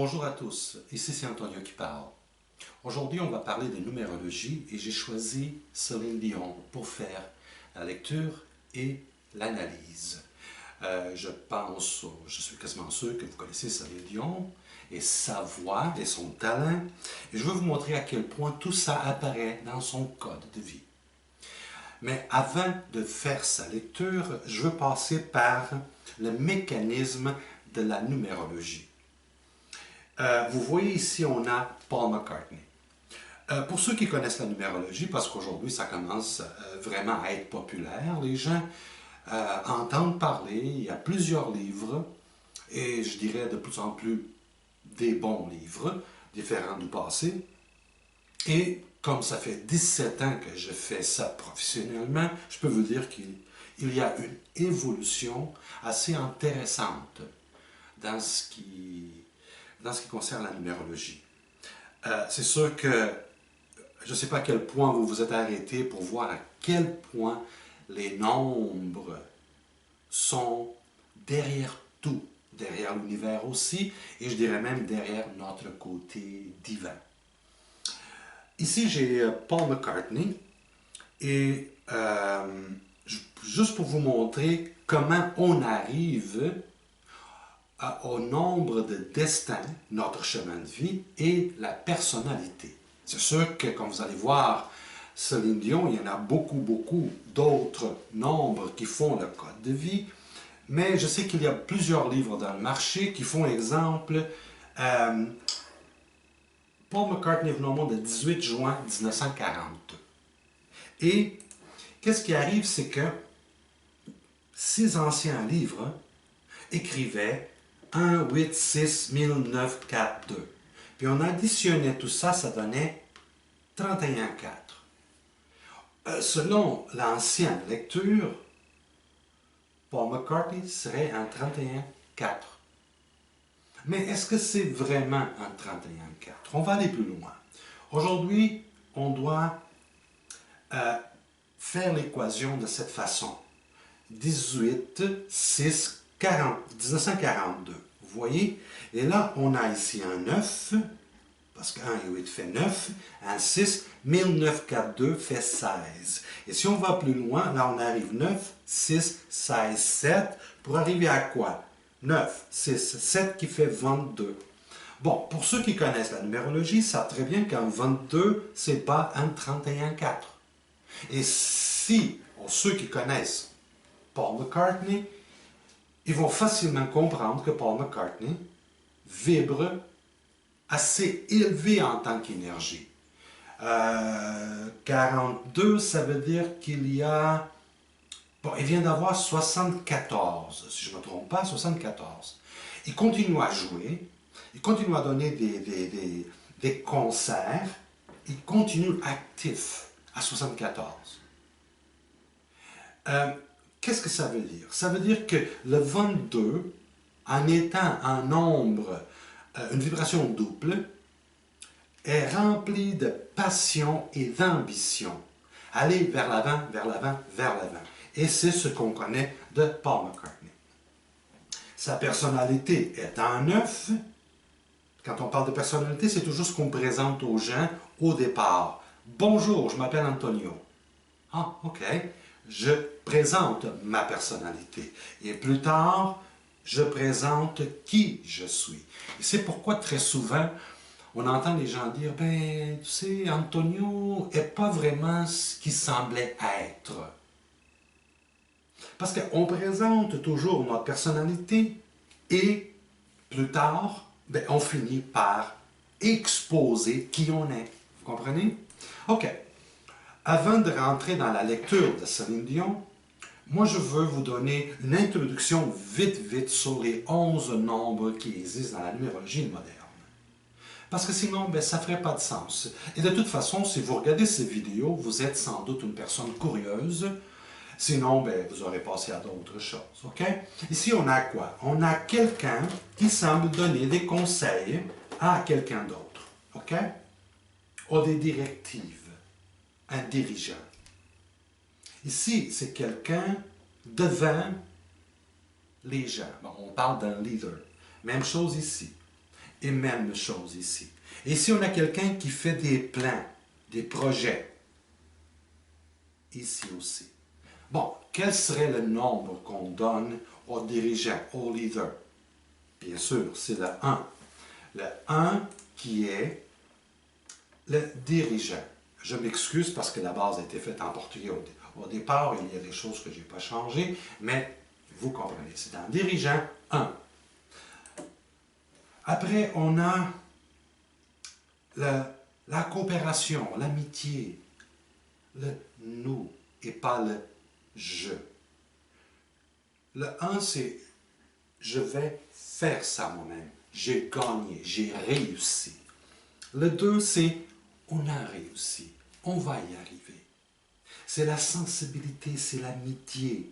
Bonjour à tous, ici c'est Antonio qui parle. Aujourd'hui on va parler de numérologie et j'ai choisi Céline Dion pour faire la lecture et l'analyse. Je suis quasiment sûr que vous connaissez Céline Dion et sa voix et son talent. Et je veux vous montrer à quel point tout ça apparaît dans son code de vie. Mais avant de faire sa lecture, je veux passer par le mécanisme de la numérologie. Vous voyez ici, on a Paul McCartney. Pour ceux qui connaissent la numérologie, parce qu'aujourd'hui ça commence vraiment à être populaire, les gens entendent parler, il y a plusieurs livres, et je dirais de plus en plus des bons livres, différents du passé. Et comme ça fait 17 ans que je fais ça professionnellement, je peux vous dire qu'il y a une évolution assez intéressante dans ce qui concerne la numérologie. C'est sûr que je ne sais pas à quel point vous vous êtes arrêté pour voir à quel point les nombres sont derrière tout, derrière l'univers aussi, et je dirais même derrière notre côté divin. Ici, j'ai Paul McCartney, et juste pour vous montrer comment on arrive au nombre de destins, notre chemin de vie et la personnalité. C'est sûr que, comme vous allez voir, Céline Dion, il y en a beaucoup d'autres nombres qui font le code de vie, mais je sais qu'il y a plusieurs livres dans le marché qui font exemple. Paul McCartney est venu au monde le 18 juin 1942. Et qu'est-ce qui arrive, c'est que ces anciens livres écrivaient 1, 8, 6, 1000, 9, 4, 2. Puis on additionnait tout ça, ça donnait 31, 4. Selon l'ancienne lecture, Paul McCartney serait un 31, 4. Mais est-ce que c'est vraiment un 31, 4? On va aller plus loin. Aujourd'hui, on doit faire l'équation de cette façon. 18, 6, 1942. Vous voyez? Et là, on a ici un 9, parce que 1 et 8 fait 9, un 6, 1942 fait 16. Et si on va plus loin, là, on arrive 9, 6, 16, 7, pour arriver à quoi? 9, 6, 7 qui fait 22. Bon, pour ceux qui connaissent la numérologie, savent très bien qu'un 22, c'est pas un 31, 4. Et si, pour ceux qui connaissent Paul McCartney, ils vont facilement comprendre que Paul McCartney vibre assez élevé en tant qu'énergie. 42, ça veut dire qu'il y a... Bon, il vient d'avoir 74, si je ne me trompe pas, 74. Il continue à jouer, il continue à donner des concerts, il continue actif à 74. Qu'est-ce que ça veut dire? Ça veut dire que le 22, en étant un nombre, une vibration double, est rempli de passion et d'ambition. Aller vers l'avant, vers l'avant, vers l'avant. Et c'est ce qu'on connaît de Paul McCartney. Sa personnalité est en 9. Quand on parle de personnalité, c'est toujours ce qu'on présente aux gens au départ. Bonjour, je m'appelle Antonio. Ah, ok. Je présente ma personnalité. Et plus tard, je présente qui je suis. Et c'est pourquoi très souvent, on entend les gens dire, ben, tu sais, Antonio n'est pas vraiment ce qu'il semblait être. Parce qu'on présente toujours notre personnalité et plus tard, ben, on finit par exposer qui on est. Vous comprenez? OK. Avant de rentrer dans la lecture de Céline Dion, moi je veux vous donner une introduction vite sur les 11 nombres qui existent dans la numérologie moderne. Parce que sinon, ben, ça ne ferait pas de sens. Et de toute façon, si vous regardez ces vidéos, vous êtes sans doute une personne curieuse. Sinon, ben, vous aurez passé à d'autres choses. OK? Ici, on a quoi? On a quelqu'un qui semble donner des conseils à quelqu'un d'autre. OK? Ou des directives. Un dirigeant. Ici, c'est quelqu'un devant les gens. Bon, on parle d'un leader. Même chose ici. Et même chose ici. Et ici, on a quelqu'un qui fait des plans, des projets. Ici aussi. Bon, quel serait le nombre qu'on donne au dirigeant, au leader? Bien sûr, c'est le 1. Le 1 qui est le dirigeant. Je m'excuse parce que la base a été faite en portugais au départ. Il y a des choses que je n'ai pas changées, mais vous comprenez. C'est un dirigeant 1. Après, on a la coopération, l'amitié, le nous et pas le je. Le 1, c'est je vais faire ça moi-même. J'ai gagné, j'ai réussi. Le 2, c'est on a réussi, on va y arriver. C'est la sensibilité, c'est l'amitié.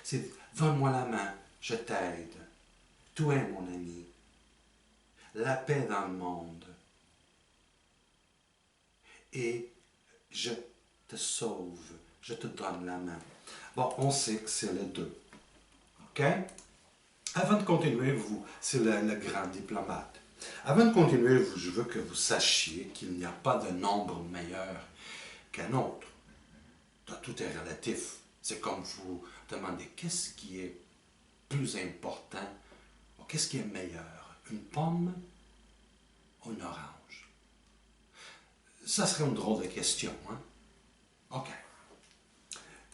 C'est donne-moi la main, je t'aide. Tu es mon ami. La paix dans le monde. Et je te sauve, je te donne la main. Bon, on sait que c'est le 2. OK? Avant de continuer, c'est le grand diplomate. Avant de continuer, je veux que vous sachiez qu'il n'y a pas de nombre meilleur qu'un autre. Tout est relatif. C'est comme vous demandez qu'est-ce qui est plus important, ou qu'est-ce qui est meilleur, une pomme ou une orange? Ça serait une drôle de question, hein? OK.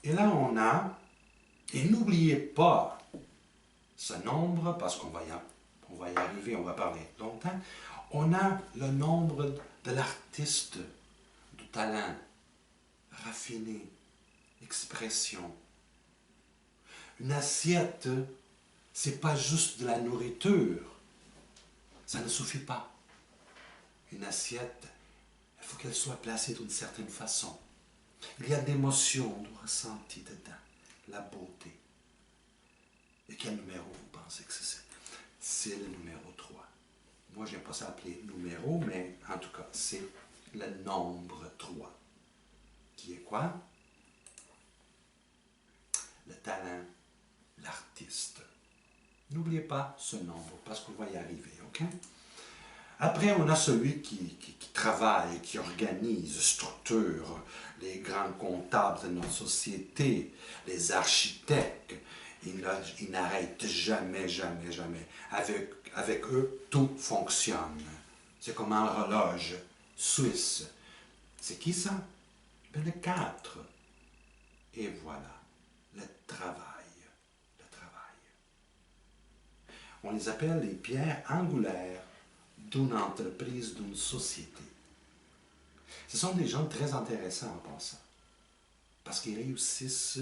Et là, on a, et n'oubliez pas ce nombre, parce qu'on va y arriver, on va parler longtemps, on a le nombre de l'artiste, du talent, raffiné, expression. Une assiette, c'est pas juste de la nourriture. Ça ne suffit pas. Une assiette, il faut qu'elle soit placée d'une certaine façon. Il y a de l'émotion, du ressenti dedans, la beauté. Et quel numéro vous pensez que c'est? C'est le numéro 3. Moi, je n'aime pas ça appeler numéro, mais en tout cas, c'est le nombre 3. Qui est quoi? Le talent, l'artiste. N'oubliez pas ce nombre, parce qu'on va y arriver, OK? Après, on a celui qui travaille, qui organise, structure, les grands comptables de notre société, les architectes. Ils n'arrêtent jamais, jamais, jamais. Avec eux, tout fonctionne. C'est comme un horloge suisse. C'est qui ça? Ben, le 4. Et voilà, le travail. Le travail. On les appelle les pierres angulaires d'une entreprise, d'une société. Ce sont des gens très intéressants en passant, parce qu'ils réussissent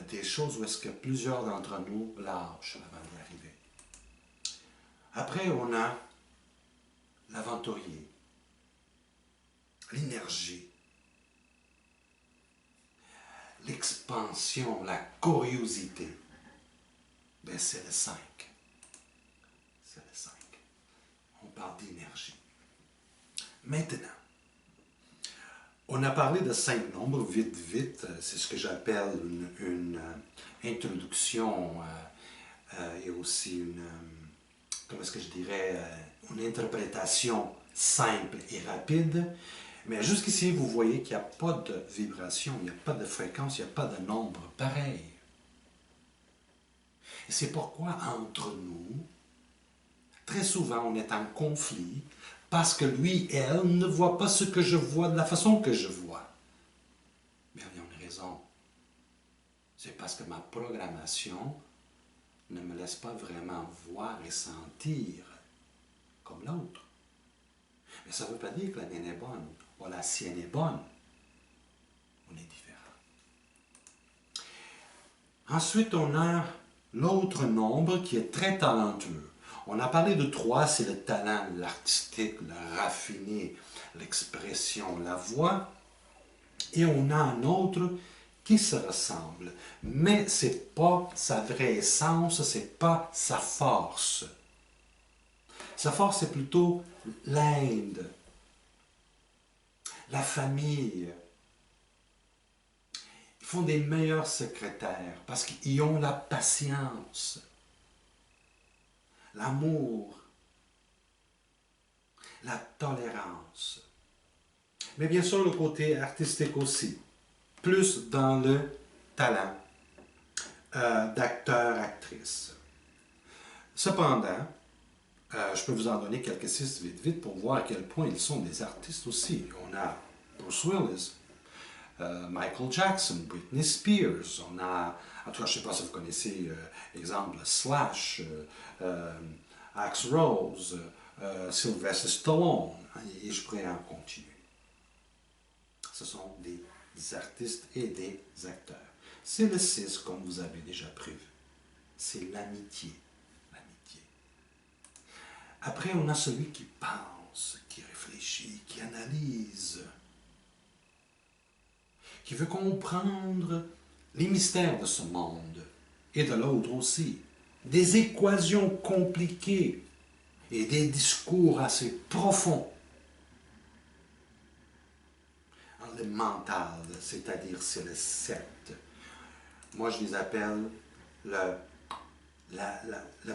des choses où est-ce que plusieurs d'entre nous lâchent avant d'y arriver. Après, on a l'aventurier, l'énergie, l'expansion, la curiosité. Ben, c'est le 5. C'est le 5. On parle d'énergie. Maintenant, on a parlé de 5 nombres, vite, vite. C'est ce que j'appelle une introduction et aussi comment est-ce que je dirais, une interprétation simple et rapide. Mais jusqu'ici, vous voyez qu'il n'y a pas de vibration, il n'y a pas de fréquence, il n'y a pas de nombre pareil. Et c'est pourquoi entre nous, très souvent, on est en conflit parce que lui, elle, ne voit pas ce que je vois de la façon que je vois. Mais il y a une raison. C'est parce que ma programmation ne me laisse pas vraiment voir et sentir comme l'autre. Mais ça ne veut pas dire que la mienne est bonne ou la sienne est bonne. On est différents. Ensuite, on a l'autre nombre qui est très talentueux. On a parlé de 3, c'est le talent, l'artistique, le raffiné, l'expression, la voix. Et on a un autre qui se ressemble, mais ce n'est pas sa vraie essence, ce n'est pas sa force. Sa force, c'est plutôt l'Inde, la famille. Ils font des meilleurs secrétaires parce qu'ils ont la patience, l'amour, la tolérance. Mais bien sûr, le côté artistique aussi, plus dans le talent d'acteur-actrice. Cependant, je peux vous en donner quelques-uns vite pour voir à quel point ils sont des artistes aussi. On a Bruce Willis, Michael Jackson, Britney Spears, on a, en tout cas, je ne sais pas si vous connaissez, exemple, Slash, Axl Rose, Sylvester Stallone, et je pourrais en continuer. Ce sont des artistes et des acteurs. C'est le 6, comme vous avez déjà prévu. C'est l'amitié. L'amitié. Après, on a celui qui pense, qui réfléchit, qui analyse, qui veut comprendre les mystères de ce monde, et de l'autre aussi. Des équations compliquées et des discours assez profonds. Le mental, c'est-à-dire c'est le 7. Moi, je les appelle le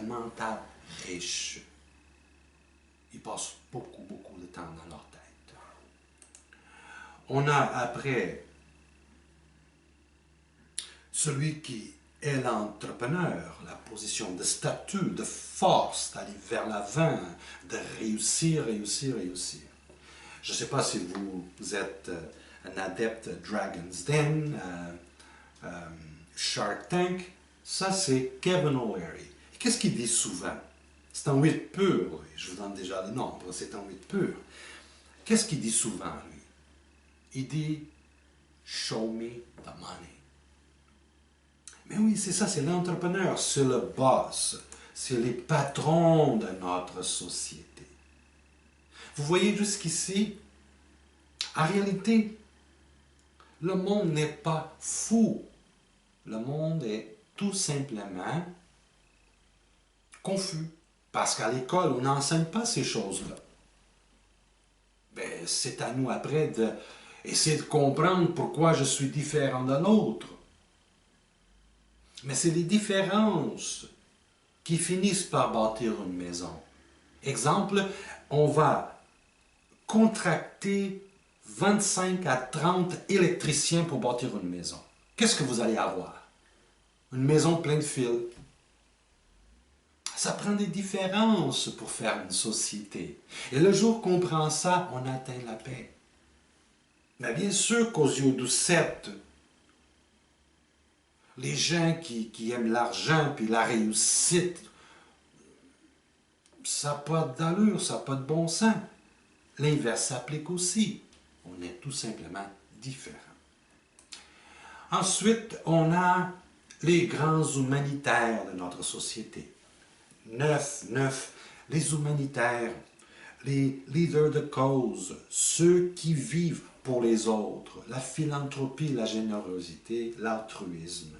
mental riche. Ils passent beaucoup de temps dans leur tête. On a après celui qui est l'entrepreneur, la position de statut, de force, d'aller vers l'avant, de réussir. Je ne sais pas si vous êtes un adepte Dragon's Den, Shark Tank. Ça, c'est Kevin O'Leary. Qu'est-ce qu'il dit souvent? C'est en 8 pur, je vous donne déjà le nombre, c'est en 8 pur. Qu'est-ce qu'il dit souvent, lui? Il dit « Show me the money ». Mais oui, c'est ça, c'est l'entrepreneur, c'est le boss, c'est les patrons de notre société. Vous voyez jusqu'ici, en réalité, le monde n'est pas fou. Le monde est tout simplement confus. Parce qu'à l'école, on n'enseigne pas ces choses-là. Ben, c'est à nous après d'essayer de comprendre pourquoi je suis différent de l'autre. Mais c'est les différences qui finissent par bâtir une maison. Exemple, on va contracter 25 à 30 électriciens pour bâtir une maison. Qu'est-ce que vous allez avoir? Une maison pleine de fils. Ça prend des différences pour faire une société. Et le jour qu'on prend ça, on atteint la paix. Mais bien sûr qu'aux yeux du 7, les gens qui aiment l'argent puis la réussite, ça n'a pas d'allure, ça n'a pas de bon sens. L'inverse s'applique aussi. On est tout simplement différents. Ensuite, on a les grands humanitaires de notre société. 9, les humanitaires, les leaders de cause, ceux qui vivent pour les autres, la philanthropie, la générosité, l'altruisme,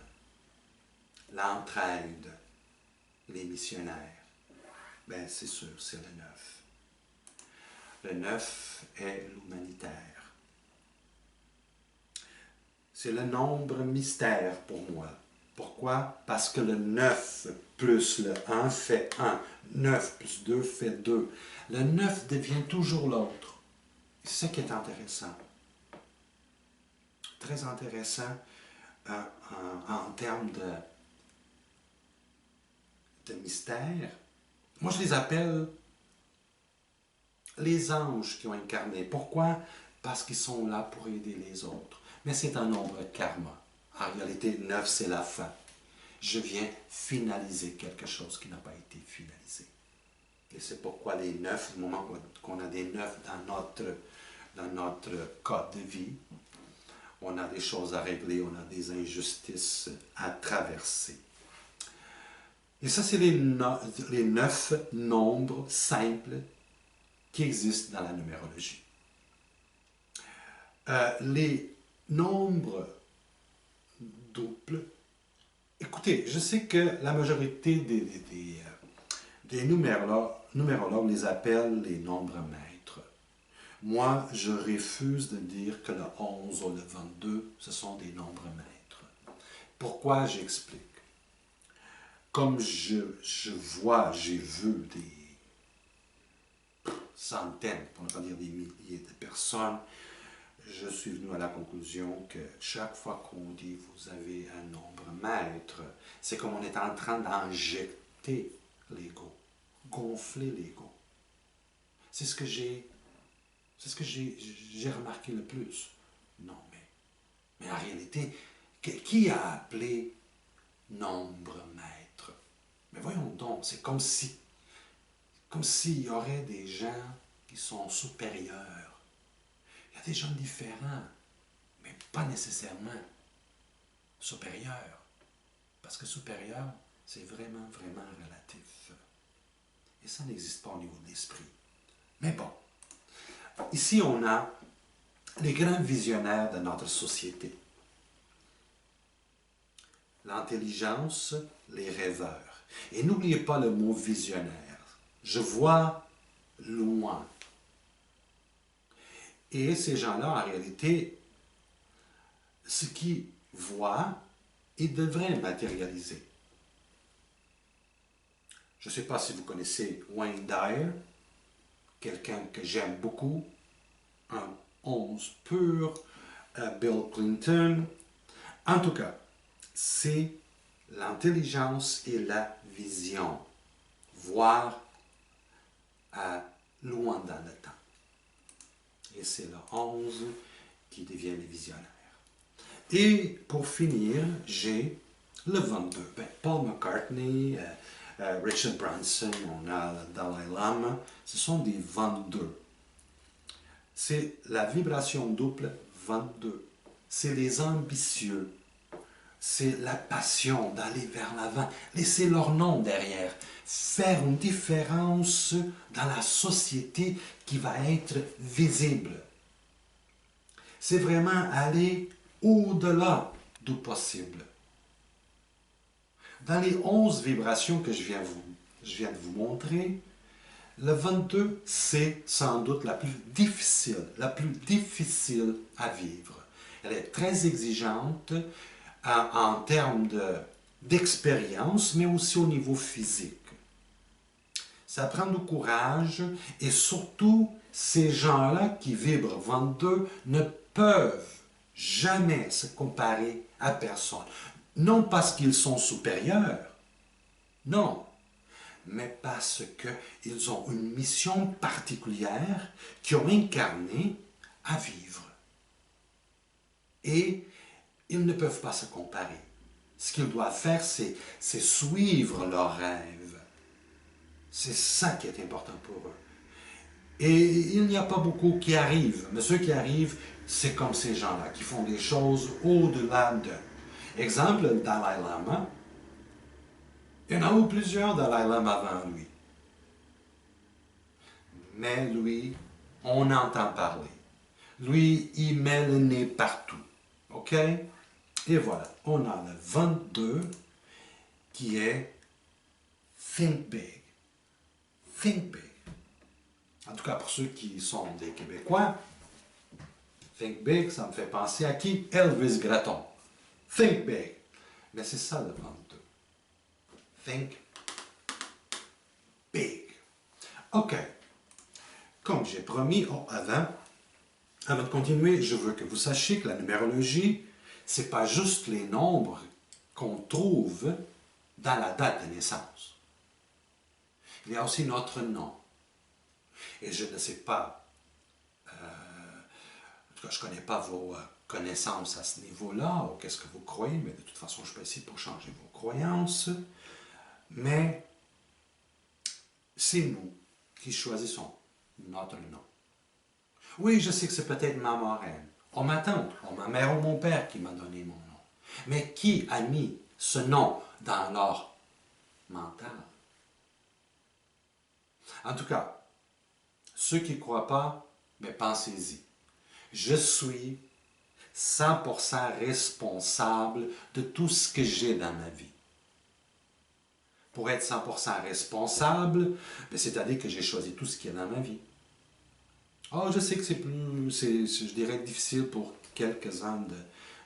l'entraide, les missionnaires. Ben, c'est sûr, c'est le 9. Le 9 est l'humanitaire. C'est le nombre mystère pour moi. Pourquoi? Parce que le 9 plus le 1 fait 1. 9 plus 2 fait 2. Le 9 devient toujours l'autre. C'est ça qui est intéressant. Très intéressant en termes de mystère. Moi, je les appelle les anges qui ont incarné. Pourquoi? Parce qu'ils sont là pour aider les autres. Mais c'est un nombre karma. En réalité, 9, c'est la fin. Je viens finaliser quelque chose qui n'a pas été finalisé. Et c'est pourquoi les 9, du moment qu'on a des 9 dans notre code de vie, on a des choses à régler, on a des injustices à traverser. Et ça, c'est les 9 nombres simples qui existent dans la numérologie. Les nombres doubles. Écoutez, je sais que la majorité des numérologues les appellent les nombres maîtres. Moi, je refuse de dire que le 11 ou le 22, ce sont des nombres maîtres. Pourquoi? J'explique. Comme j'ai vu centaines, pour ne pas dire des milliers de personnes, je suis venu à la conclusion que chaque fois qu'on dit vous avez un nombre maître, c'est comme on est en train d'injecter l'ego, gonfler l'ego. C'est ce que j'ai remarqué le plus. Non, mais en réalité, qui a appelé nombre maître? Mais voyons donc, c'est comme s'il y aurait des gens qui sont supérieurs. Il y a des gens différents, mais pas nécessairement supérieurs. Parce que supérieur, c'est vraiment, vraiment relatif. Et ça n'existe pas au niveau de l'esprit. Mais bon, ici on a les grands visionnaires de notre société. L'intelligence, les rêveurs. Et n'oubliez pas le mot visionnaire. Je vois loin. Et ces gens-là, en réalité, ce qu'ils voient, ils devraient matérialiser. Je ne sais pas si vous connaissez Wayne Dyer, quelqu'un que j'aime beaucoup, un 11 pur, Bill Clinton. En tout cas, c'est l'intelligence et la vision, voir loin dans le temps. Et c'est le 11 qui devient les visionnaires. Et pour finir, j'ai le 22. Paul McCartney, Richard Branson, on a le Dalai Lama, ce sont des 22. C'est la vibration double 22. C'est les ambitieux. C'est la passion d'aller vers l'avant. Laisser leur nom derrière. Faire une différence dans la société qui va être visible. C'est vraiment aller au-delà du possible. Dans les 11 vibrations que je viens de vous montrer, le 22, c'est sans doute la plus difficile à vivre. Elle est très exigeante en termes d'expérience, mais aussi au niveau physique. Ça prend du courage et surtout, ces gens-là qui vibrent 22 ne peuvent jamais se comparer à personne. Non parce qu'ils sont supérieurs, non, mais parce qu'ils ont une mission particulière qu'ils ont incarnée à vivre. Et ils ne peuvent pas se comparer. Ce qu'ils doivent faire, c'est suivre leurs rêves. C'est ça qui est important pour eux. Et il n'y a pas beaucoup qui arrivent, mais ceux qui arrivent, c'est comme ces gens-là, qui font des choses au-delà d'eux. Exemple, le Dalai Lama. Il y en a eu plusieurs Dalai Lama avant lui. Mais lui, on entend parler. Lui, il met le nez partout. OK? Et voilà, on a le 22 qui est Think Big. Think Big. En tout cas, pour ceux qui sont des Québécois, Think Big, ça me fait penser à qui? Elvis Gratton. Think Big. Mais c'est ça le 22. Think Big. OK. Comme j'ai promis, avant de continuer, je veux que vous sachiez que la numérologie, ce n'est pas juste les nombres qu'on trouve dans la date de naissance. Il y a aussi notre nom. Et je ne sais pas, en tout cas, je ne connais pas vos connaissances à ce niveau-là, ou qu'est-ce que vous croyez, mais de toute façon, je suis pas ici pour changer vos croyances. Mais c'est nous qui choisissons notre nom. Oui, je sais que c'est peut-être ma marraine, ou ma tante, ou ma mère ou mon père qui m'a donné mon nom. Mais qui a mis ce nom dans leur mental? En tout cas, ceux qui ne croient pas, mais pensez-y. Je suis 100% responsable de tout ce que j'ai dans ma vie. Pour être 100% responsable, c'est-à-dire que j'ai choisi tout ce qu'il y a dans ma vie. Oh, je sais que je dirais, difficile pour quelques-uns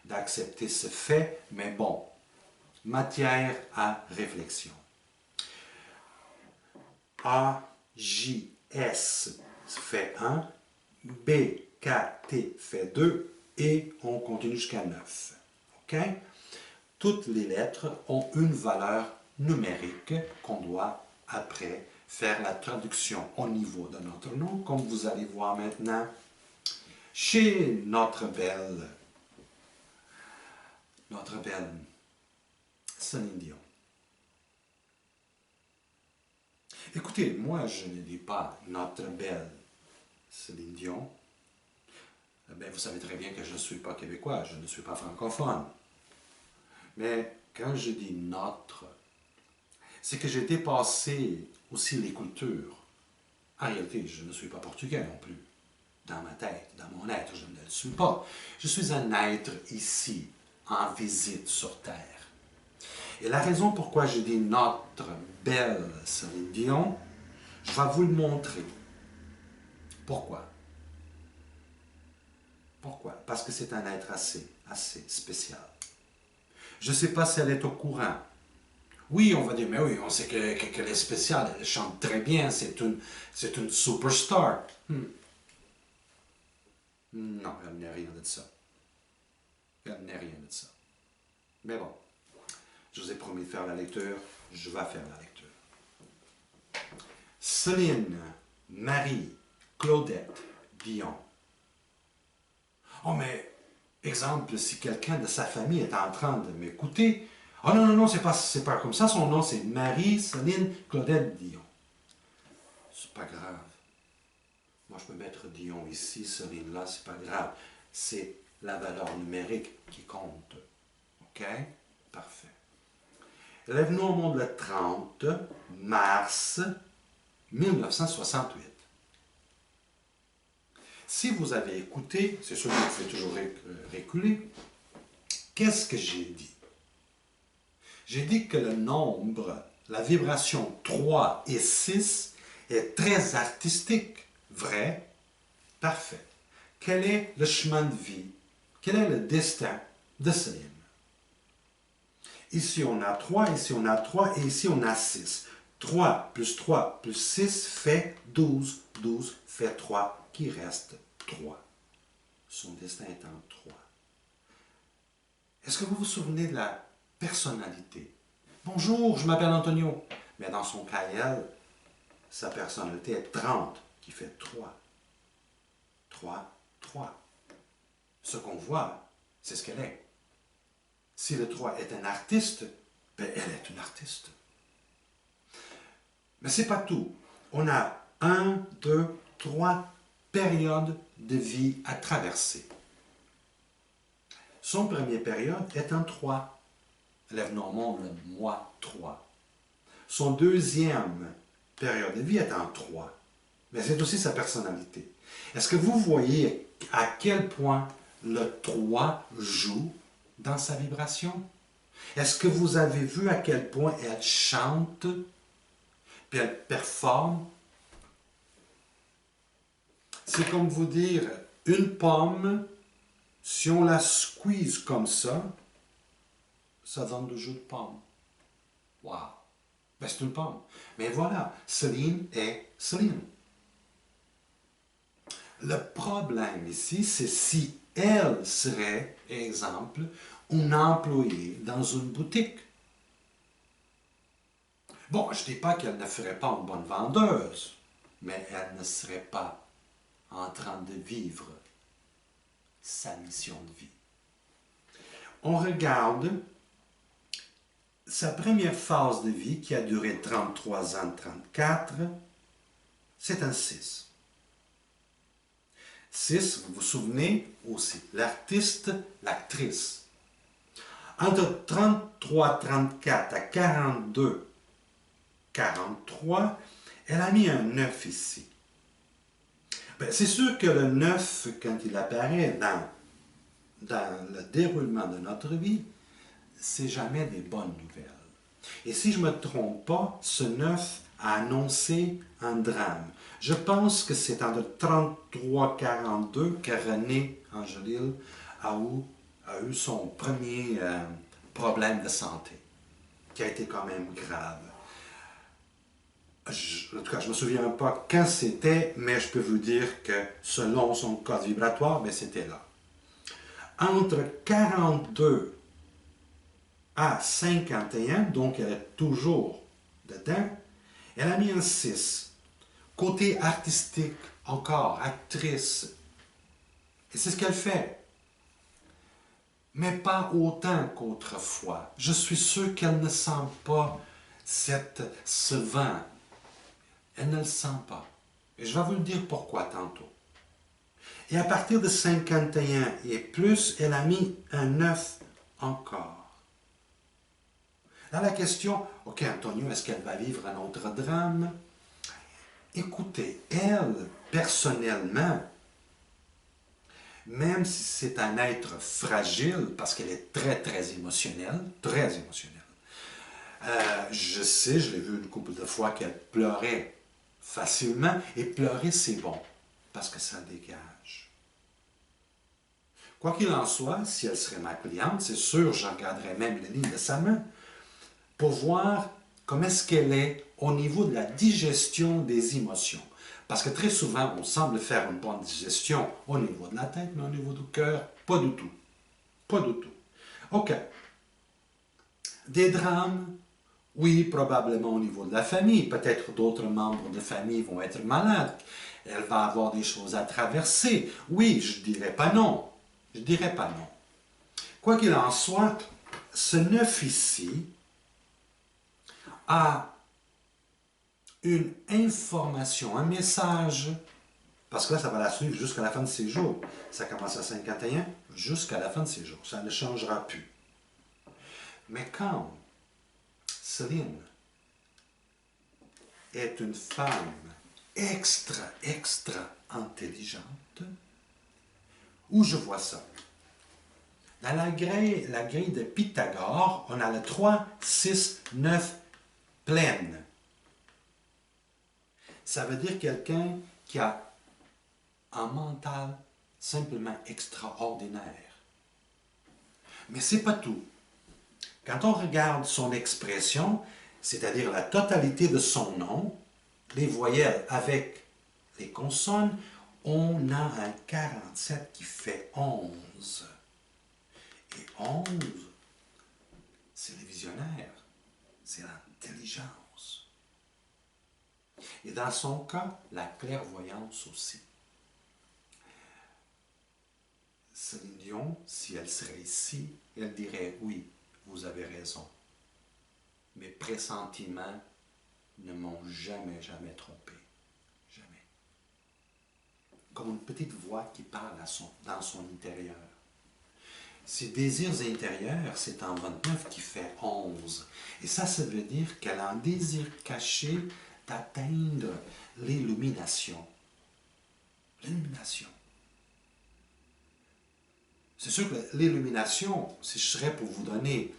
d'accepter ce fait, mais bon, matière à réflexion. AJS fait 1, B, K, T fait 2 et on continue jusqu'à 9. OK? Toutes les lettres ont une valeur numérique qu'on doit après faire la traduction au niveau de notre nom, comme vous allez voir maintenant chez notre belle Céline Dion. Écoutez, moi je ne dis pas notre belle Céline Dion. Ben, vous savez très bien que je ne suis pas québécois, je ne suis pas francophone. Mais quand je dis notre, c'est que j'ai dépassé aussi les cultures. En réalité, je ne suis pas portugais non plus. Dans ma tête, dans mon être, je ne le suis pas. Je suis un être ici, en visite sur Terre. Et la raison pourquoi je dis notre belle Céline Dion, je vais vous le montrer. Pourquoi? Pourquoi? Parce que c'est un être assez spécial. Je ne sais pas si elle est au courant. Oui, on va dire, mais oui, on sait qu'elle est spéciale, elle chante très bien, c'est une superstar. Non, elle n'est rien de ça. Elle n'est rien de ça. Mais bon, je vous ai promis de faire la lecture, je vais faire la lecture. Céline Marie Claudette Dion. Oh, mais, exemple, si quelqu'un de sa famille est en train de m'écouter, oh non, non, non, c'est pas comme ça, son nom c'est Marie-Céline Claudette Dion. C'est pas grave. Moi, je peux mettre Dion ici, Céline là, c'est pas grave. C'est la valeur numérique qui compte. OK? Parfait. Elle est venue au monde le 30 mars 1968. Si vous avez écouté, c'est sûr que vous pouvez toujours reculer, qu'est-ce que j'ai dit? J'ai dit que le nombre, la vibration 3 et 6 est très artistique. Vrai? Parfait. Quel est le chemin de vie? Quel est le destin de Céline? Ici on a 3, ici on a 3 et ici on a 6. 3 plus 6 fait 12. 12 fait 3 qui reste 3. Son destin est en 3. Est-ce que vous vous souvenez de la personnalité? Bonjour, je m'appelle Antonio. Mais dans son cas, elle, sa personnalité est 30, qui fait 3. 3, 3. Ce qu'on voit, c'est ce qu'elle est. Si le 3 est un artiste, ben elle est une artiste. Mais ce n'est pas tout. On a 1, 2, 3 périodes de vie à traverser. Son première période est en 3. Elle est venue au monde le mois 3. Son deuxième période de vie est en 3. Mais c'est aussi sa personnalité. Est-ce que vous voyez à quel point le 3 joue dans sa vibration? Est-ce que vous avez vu à quel point elle chante, puis elle performe? C'est comme vous dire, une pomme, si on la squeeze comme ça donne du jus de pomme. Wow! Ben, c'est une pomme. Mais voilà, Céline est Céline. Le problème ici, c'est si elle serait, exemple, une employée dans une boutique. Bon, je ne dis pas qu'elle ne ferait pas une bonne vendeuse, mais elle ne serait pas en train de vivre sa mission de vie. On regarde sa première phase de vie qui a duré 33 ans, 34, c'est un 6. 6, vous vous souvenez aussi, l'artiste, l'actrice. Entre 33, 34 à 42, 43, elle a mis un 9 ici. Ben, c'est sûr que le 9, quand il apparaît dans le déroulement de notre vie, c'est jamais des bonnes nouvelles. Et si je ne me trompe pas, ce 9 a annoncé un drame. Je pense que c'est entre 33 et 42 que René Angélil a eu son premier problème de santé, qui a été quand même grave. En tout cas, je ne me souviens pas quand c'était, mais je peux vous dire que selon son code vibratoire, ben, c'était là. Entre 42 à 51, donc elle est toujours dedans, elle a mis un 6. Côté artistique, encore, actrice. Et c'est ce qu'elle fait. Mais pas autant qu'autrefois. Je suis sûr qu'elle ne sent pas ce vent. Elle ne le sent pas. Et je vais vous le dire pourquoi tantôt. Et à partir de 51 et plus, elle a mis un 9 encore. Là, la question, ok Antonio, est-ce qu'elle va vivre un autre drame? Écoutez, elle, personnellement, même si c'est un être fragile, parce qu'elle est très émotionnelle, je sais, je l'ai vu une couple de fois qu'elle pleurait facilement, et pleurer c'est bon, parce que ça dégage. Quoi qu'il en soit, si elle serait ma cliente, c'est sûr, je regarderais même les lignes de sa main, pour voir comment est-ce qu'elle est au niveau de la digestion des émotions. Parce que très souvent, on semble faire une bonne digestion au niveau de la tête, mais au niveau du cœur, pas du tout. Pas du tout. OK. Des drames, oui, probablement au niveau de la famille. Peut-être d'autres membres de famille vont être malades. Elle va avoir des choses à traverser. Oui, je ne dirais pas non. Je ne dirais pas non. Quoi qu'il en soit, ce 9 ici a une information, un message, parce que là, ça va la suivre jusqu'à la fin de ses jours. Ça commence à 51 jusqu'à la fin de ses jours. Ça ne changera plus. Mais quand Céline est une femme extra intelligente, où je vois ça? Dans la grille de Pythagore, on a le 3, 6, 9 pleine. Ça veut dire quelqu'un qui a un mental simplement extraordinaire. Mais c'est pas tout. Quand on regarde son expression, c'est-à-dire la totalité de son nom, les voyelles avec les consonnes, on a un 47 qui fait 11. Et 11, c'est le visionnaire, c'est l'intelligence. Et dans son cas, la clairvoyance aussi. Céline Dion, si elle serait ici, elle dirait oui, vous avez raison. Mes pressentiments ne m'ont jamais trompé. Jamais. Comme une petite voix qui parle dans son intérieur. Ses désirs intérieurs, c'est en 29 qui fait 11. Et ça veut dire qu'elle a un désir caché d'atteindre l'illumination. L'illumination. C'est sûr que l'illumination, si je serais pour vous donner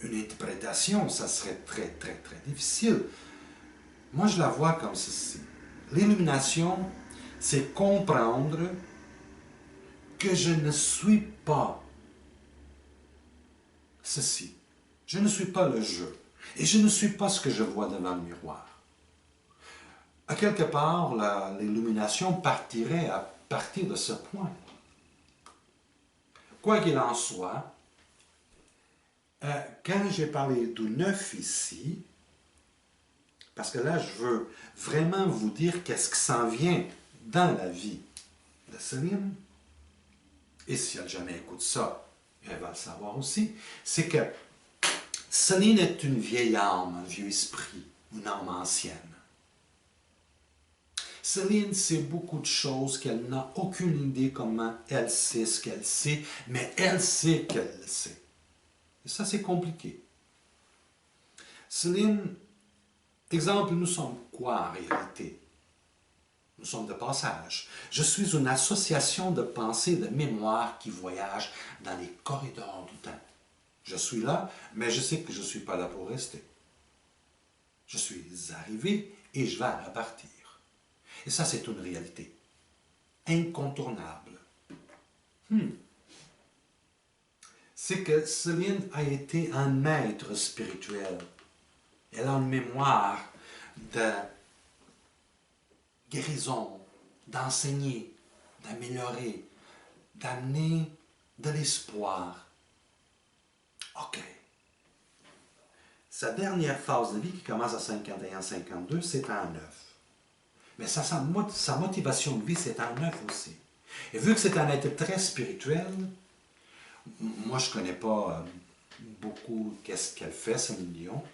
une interprétation, ça serait très difficile. Moi, je la vois comme ceci. L'illumination, c'est comprendre que je ne suis pas ceci. Je ne suis pas le jeu. Et je ne suis pas ce que je vois devant le miroir. À quelque part, l'illumination partirait à partir de ce point. Quoi qu'il en soit, quand j'ai parlé du 9 ici, parce que là, je veux vraiment vous dire qu'est-ce qui s'en vient dans la vie de Céline, et si elle jamais écoute ça, elle va le savoir aussi, c'est que Céline est une vieille âme, un vieux esprit, une âme ancienne. Céline sait beaucoup de choses qu'elle n'a aucune idée comment elle sait ce qu'elle sait, mais elle sait qu'elle le sait. Et ça, c'est compliqué. Céline, exemple, nous sommes quoi en réalité? Nous sommes de passage. Je suis une association de pensées, de mémoire qui voyage dans les corridors du temps. Je suis là, mais je sais que je ne suis pas là pour rester. Je suis arrivé et je vais repartir. Et ça, c'est une réalité incontournable. C'est que Céline a été un maître spirituel. Elle a une mémoire de guérison, d'enseigner, d'améliorer, d'amener de l'espoir. OK. Sa dernière phase de vie, qui commence à 51-52, c'est en 9. Mais sa motivation de vie, c'est en 9 aussi. Et vu que c'est un être très spirituel, moi, je ne connais pas beaucoup qu'est-ce qu'elle fait, Céline Dion.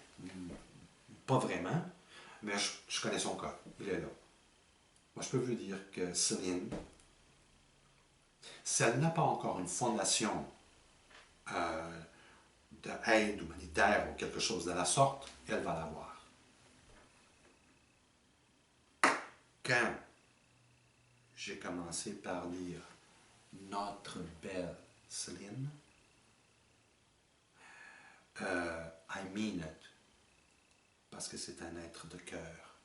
Pas vraiment, mais je connais son corps. Il est là. Moi, je peux vous dire que Céline, si elle n'a pas encore une fondation d'aide humanitaire ou quelque chose de la sorte, elle va l'avoir. Quand j'ai commencé par lire Notre belle Céline, I mean it, parce que c'est un être de cœur.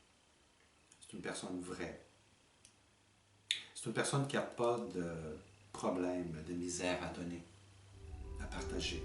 C'est une personne vraie. C'est une personne qui n'a pas de problème, de misère à donner, à partager.